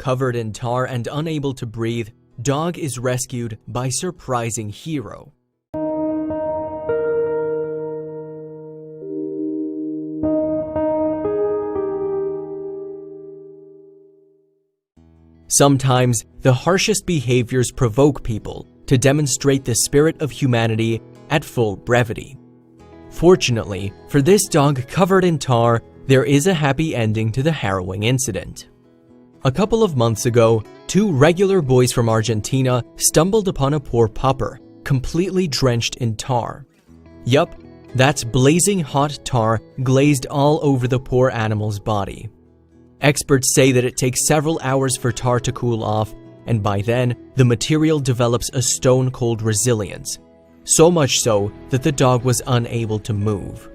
Covered in tar and unable to breathe, dog is rescued by surprising hero. Sometimes, the harshest behaviors provoke people to demonstrate the spirit of humanity at full brevity. Fortunately, for this dog covered in tar, there is a happy ending to the harrowing incident. A couple of months ago, two regular boys from Argentina stumbled upon a poor pupper, completely drenched in tar. Yup, that's blazing hot tar glazed all over the poor animal's body. Experts say that it takes several hours for tar to cool off, and by then, the material develops a stone-cold resilience. So much so that the dog was unable to move.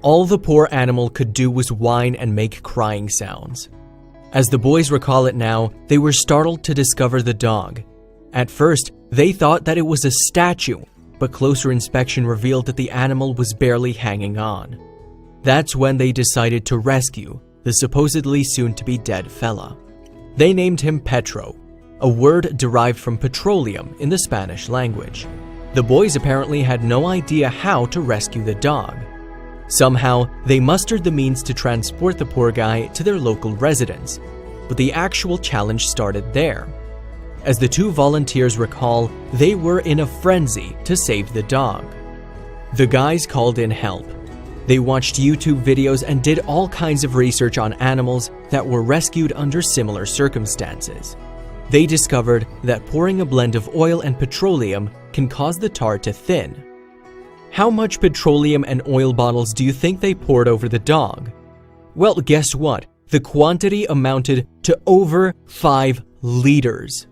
All the poor animal could do was whine and make crying sounds. As the boys recall it now, they were startled to discover the dog. At first, they thought that it was a statue, but closer inspection revealed that the animal was barely hanging on. That's when they decided to rescue the supposedly soon-to-be dead fella. They named him Petro, a word derived from petroleum in the Spanish language. The boys apparently had no idea how to rescue the dog. Somehow, they mustered the means to transport the poor guy to their local residence, but the actual challenge started there. As the two volunteers recall, they were in a frenzy to save the dog. The guys called in help. They watched YouTube videos and did all kinds of research on animals that were rescued under similar circumstances. They discovered that pouring a blend of oil and petroleum can cause the tar to thin. How much petroleum and oil bottles do you think they poured over the dog? Well, guess what? The quantity amounted to over 5 liters.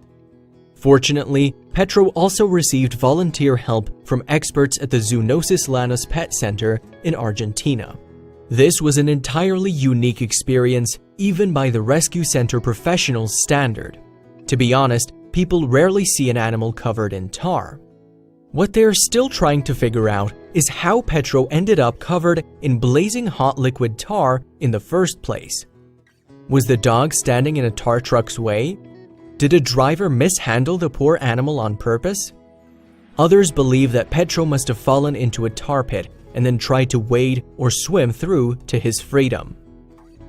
Fortunately, Petro also received volunteer help from experts at the Zoonosis Lanus Pet Center in Argentina. This was an entirely unique experience, even by the rescue center professionals' standard. To be honest, people rarely see an animal covered in tar. What they're still trying to figure out is how Petro ended up covered in blazing hot liquid tar in the first place. Was the dog standing in a tar truck's way? Did a driver mishandle the poor animal on purpose? Others believe that Petro must have fallen into a tar pit and then tried to wade or swim through to his freedom.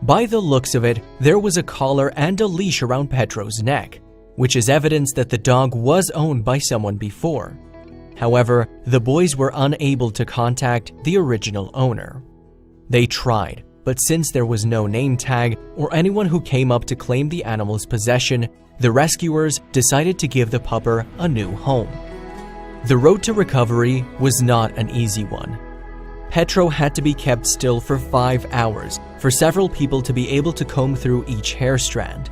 By the looks of it, there was a collar and a leash around Petro's neck, which is evidence that the dog was owned by someone before. However, the boys were unable to contact the original owner. They tried, but since there was no name tag or anyone who came up to claim the animal's possession, the rescuers decided to give the pupper a new home. The road to recovery was not an easy one. Petro had to be kept still for 5 hours for several people to be able to comb through each hair strand.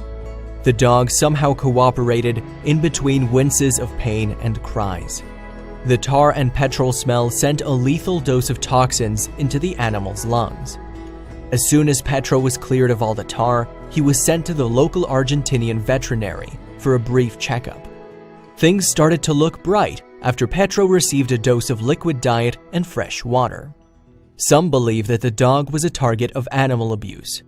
The dog somehow cooperated in between winces of pain and cries. The tar and petrol smell sent a lethal dose of toxins into the animal's lungs. As soon as Petro was cleared of all the tar, he was sent to the local Argentinian veterinary for a brief checkup. Things started to look bright after Petro received a dose of liquid diet and fresh water. Some believe that the dog was a target of animal abuse.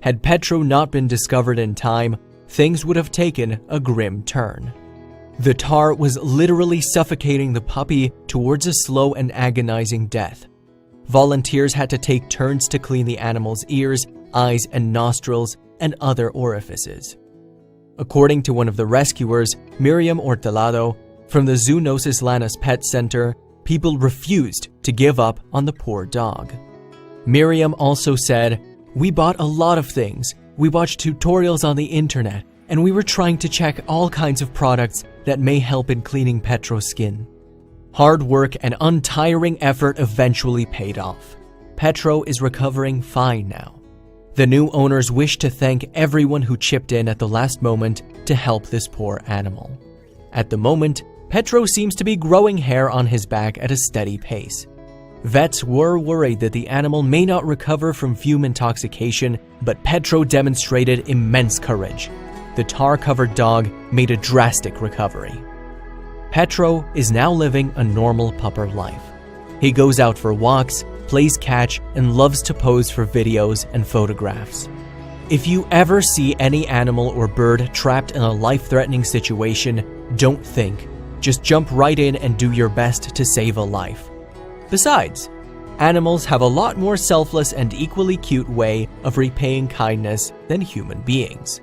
Had Petro not been discovered in time, things would have taken a grim turn. The tar was literally suffocating the puppy towards a slow and agonizing death. Volunteers had to take turns to clean the animal's ears, eyes, and nostrils, and other orifices. According to one of the rescuers, Miriam Hortelado, from the Zoonosis Lanus Pet Center, people refused to give up on the poor dog. Miriam also said, "We bought a lot of things. We watched tutorials on the internet, and we were trying to check all kinds of products that may help in cleaning Petro's skin." Hard work and untiring effort eventually paid off. Petro is recovering fine now. The new owners wish to thank everyone who chipped in at the last moment to help this poor animal. At the moment, Petro seems to be growing hair on his back at a steady pace. Vets were worried that the animal may not recover from fume intoxication, but Petro demonstrated immense courage. The tar-covered dog made a drastic recovery. Petro is now living a normal pupper life. He goes out for walks, plays catch, and loves to pose for videos and photographs. If you ever see any animal or bird trapped in a life-threatening situation, don't think. Just jump right in and do your best to save a life. Besides, animals have a lot more selfless and equally cute way of repaying kindness than human beings.